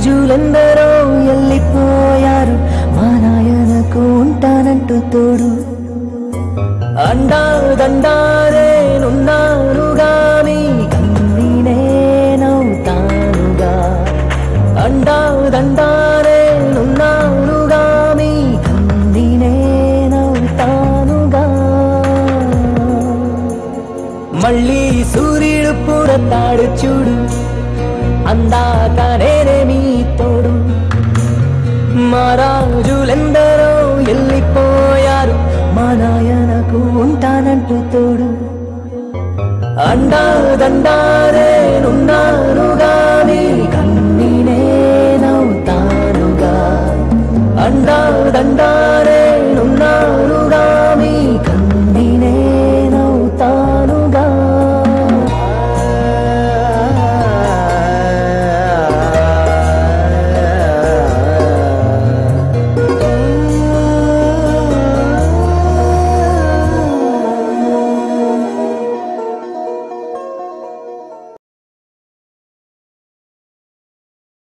రాజులందరూ ఎల్లిపోయారు మా నాయనకు ఉంటానంటూ తోడు అండా దండారేనున్నానుగా మీ కన్ని నేనవుతానుగా అండా దండారేనున్నానుగా మీ కన్ని నేనవుతానుగా మళ్ళీ సూర్యుడు పుడతాడు చూడు అందాక నేనే మీ తోడు మా రాజులెందరో ఎల్లిపోయారు మా నాయనకు ఉంటానంటూ తోడు అండా దండారేనున్నానుగా మీ కన్ని నేనవుతానుగా అండా దండారే